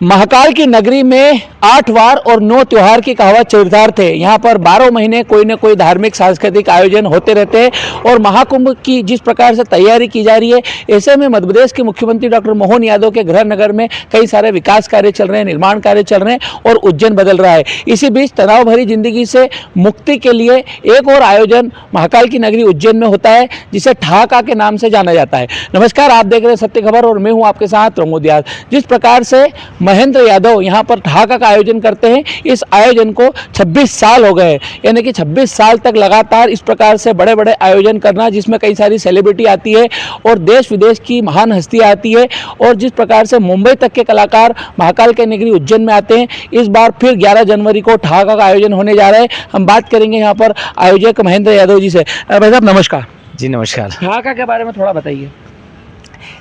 महाकाल की नगरी में 8 वार और 9 त्योहार की कहावत चरितार्थ है। यहाँ पर 12 महीने कोई न कोई धार्मिक सांस्कृतिक आयोजन होते रहते हैं और महाकुंभ की जिस प्रकार से तैयारी की जा रही है, ऐसे में मध्य प्रदेश के मुख्यमंत्री डॉक्टर मोहन यादव के गृह नगर में कई सारे विकास कार्य चल रहे हैं, निर्माण कार्य चल रहे हैं और उज्जैन बदल रहा है। इसी बीच तनाव भरी जिंदगी से मुक्ति के लिए एक और आयोजन महाकाल की नगरी उज्जैन में होता है, जिसे ठहाका के नाम से जाना जाता है। नमस्कार, आप देख रहे हैं सत्य खबर और मैं हूं आपके साथ प्रमोद यादव। जिस प्रकार से महेंद्र यादव यहाँ पर ठहाका का आयोजन करते हैं, इस आयोजन को 26 साल हो गए, यानी कि 26 साल तक लगातार इस प्रकार से बड़े बड़े आयोजन करना, जिसमें कई सारी सेलिब्रिटी आती है और देश विदेश की महान हस्तियाँ आती है और जिस प्रकार से मुंबई तक के कलाकार महाकाल के नगरी उज्जैन में आते हैं। इस बार फिर 11 जनवरी को ठहाका का आयोजन होने जा रहा है। हम बात करेंगे यहाँ पर आयोजक महेंद्र यादव जी से। भाई साहब नमस्कार। जी नमस्कार। ठहाका के बारे में थोड़ा बताइए।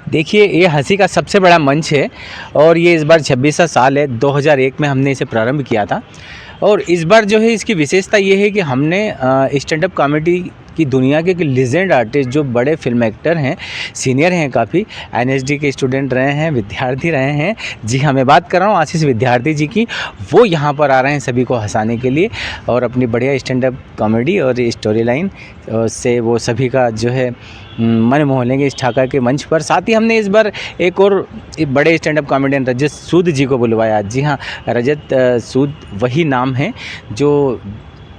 देखिए, ये हंसी का सबसे बड़ा मंच है और ये इस बार 26वां साल है। 2001 में हमने इसे प्रारंभ किया था और इस बार जो है इसकी विशेषता ये है कि हमने स्टैंड अप कॉमेडी की दुनिया के लीजेंड आर्टिस्ट, जो बड़े फिल्म एक्टर हैं, सीनियर हैं, काफ़ी NSD के स्टूडेंट रहे हैं, विद्यार्थी रहे हैं। जी हाँ, मैं बात कर रहा हूँ आशीष विद्यार्थी जी की। वो यहाँ पर आ रहे हैं सभी को हंसाने के लिए और अपनी बढ़िया स्टैंड अप कॉमेडी और स्टोरी लाइन से वो सभी का जो है मन मोह लेंगे इस ठहाका के मंच पर। साथ ही हमने इस बार एक और बड़े स्टैंड अप कॉमेडियन रजत सूद जी को बुलवाया। जी हाँ, रजत सूद वही नाम है जो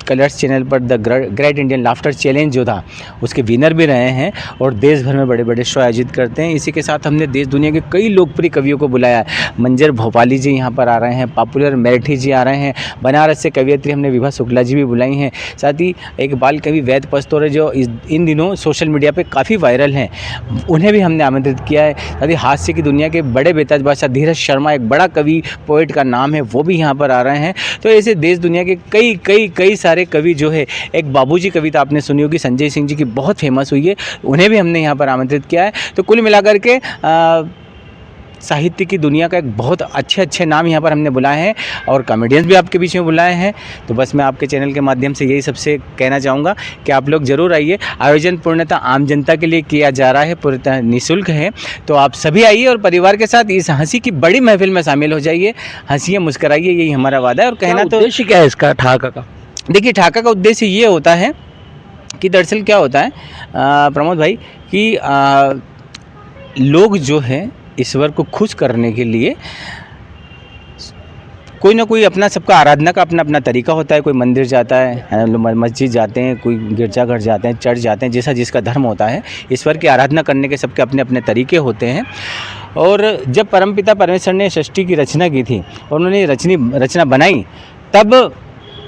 कलर्स चैनल पर the great Indian laughter challenge जो था उसके विनर भी रहे हैं और देश भर में बड़े बड़े शो आयोजित करते हैं। इसी के साथ हमने देश दुनिया के कई लोकप्रिय कवियों को बुलाया है। मंजर भोपाली जी यहाँ पर आ रहे हैं, पॉपुलर मराठी जी आ रहे हैं, बनारस से कवियत्री हमने विभा शुक्ला जी भी बुलाई हैं। साथ ही एक बाल कवि वैद पस्तौर जो इन दिनों सोशल मीडिया पर काफ़ी वायरल हैं, उन्हें भी हमने आमंत्रित किया है। साथ ही हास्य की दुनिया के बड़े बेताज बादशाह धीरज शर्मा, एक बड़ा कवि पोइट का नाम है, वो भी यहाँ पर आ रहे हैं। तो ऐसे देश दुनिया के कई सारे कवि जो है, एक बाबूजी कविता आपने सुनी होगी संजय सिंह जी की, बहुत फेमस हुई है, उन्हें भी हमने यहाँ पर आमंत्रित किया है। तो कुल मिलाकर के साहित्य की दुनिया का एक बहुत अच्छे नाम यहाँ पर हमने बुलाए हैं और कॉमेडियंस भी आपके बीच में बुलाए हैं। तो बस मैं आपके चैनल के माध्यम से यही सबसे कहना चाहूँगा कि आप लोग ज़रूर आइए। आयोजन पूर्णतः आम जनता के लिए किया जा रहा है, पूर्णतः निःशुल्क है। तो आप सभी आइए और परिवार के साथ इस हंसी की बड़ी महफिल में शामिल हो जाइए, हंसिए मुस्कराइए, यही हमारा वादा है। और कहना तो उद्देश्य क्या है इसका ठहाका का? देखिए, ठहाका का उद्देश्य ये होता है कि दरअसल क्या होता है प्रमोद भाई कि लोग जो है ईश्वर को खुश करने के लिए कोई ना कोई अपना, सबका आराधना का अपना अपना तरीका होता है। कोई मंदिर जाता है, मस्जिद जाते हैं, कोई गिरजाघर जाते हैं, चर्च जाते हैं, जैसा जिसका धर्म होता है। ईश्वर की आराधना करने के सबके अपने अपने तरीके होते हैं। और जब परमपिता परमेश्वर ने सृष्टि की रचना की थी और उन्होंने रचना बनाई, तब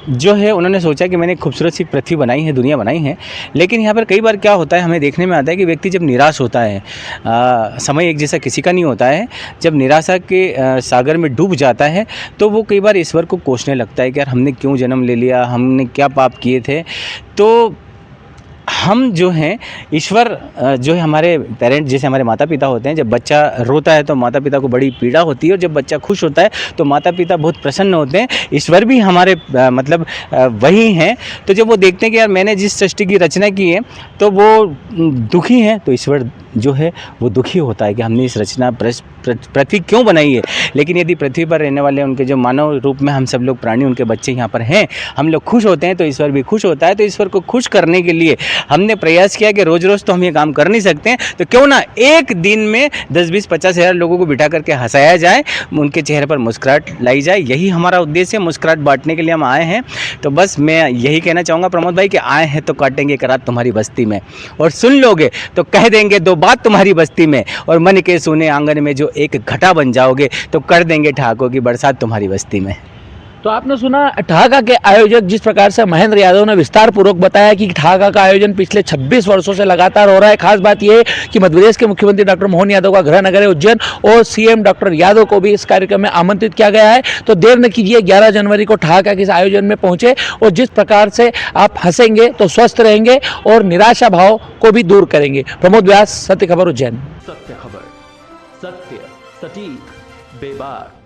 जो है उन्होंने सोचा कि मैंने खूबसूरत सी पृथ्वी बनाई है, दुनिया बनाई है। लेकिन यहाँ पर कई बार क्या होता है, हमें देखने में आता है कि व्यक्ति जब निराश होता है, समय एक जैसा किसी का नहीं होता है, जब निराशा के सागर में डूब जाता है तो वो कई बार ईश्वर को कोसने लगता है कि यार हमने क्यों जन्म ले लिया, हमने क्या पाप किए थे। तो हम जो हैं, ईश्वर जो है हमारे पेरेंट, जैसे हमारे माता पिता होते हैं, जब बच्चा रोता है तो माता पिता को बड़ी पीड़ा होती है और जब बच्चा खुश होता है तो माता पिता बहुत प्रसन्न होते हैं। ईश्वर भी हमारे मतलब वही हैं। तो जब वो देखते हैं कि यार मैंने जिस सृष्टि की रचना की है तो वो दुखी हैं, तो ईश्वर जो है वो दुखी होता है कि हमने इस रचना पृथ्वी क्यों बनाई है। लेकिन यदि पृथ्वी पर रहने वाले उनके जो मानव रूप में हम सब लोग प्राणी, उनके बच्चे यहाँ पर हैं, हम लोग खुश होते हैं तो ईश्वर भी खुश होता है। तो ईश्वर को खुश करने के लिए हमने प्रयास किया कि रोज़ रोज़ तो हम ये काम कर नहीं सकते हैं, तो क्यों ना एक दिन में 10, 20, 50 हज़ार लोगों को बिठा करके हंसाया जाए, उनके चेहरे पर मुस्कुराहट लाई जाए। यही हमारा उद्देश्य है, मुस्कुराहट बांटने के लिए हम आए हैं। तो बस मैं यही कहना चाहूँगा प्रमोद भाई कि आए हैं तो काटेंगे एक रात तुम्हारी बस्ती में, और सुन लोगे तो कह देंगे 2 बात तुम्हारी बस्ती में, और मन के सोने आंगन में जो एक घटा बन जाओगे तो कर देंगे ठहाकों की बरसात तुम्हारी बस्ती में। तो आपने सुना ठहाका के आयोजक जिस प्रकार से महेंद्र यादव ने विस्तार पूर्वक बताया कि ठहाका का आयोजन पिछले 26 वर्षों से लगातार हो रहा है। खास बात यह है कि मध्य प्रदेश के मुख्यमंत्री डॉक्टर मोहन यादव का गृह नगर है उज्जैन और CM डॉक्टर यादव को भी इस कार्यक्रम में आमंत्रित किया गया है। तो देर न कीजिए, 11 जनवरी को ठहाका के इस आयोजन में पहुंचे और जिस प्रकार से आप हंसेंगे तो स्वस्थ रहेंगे और निराशा भाव को भी दूर करेंगे। प्रमोद व्यास, सत्य खबर उज्जैन। सत्य खबर, सत्य सटीक बेबाक।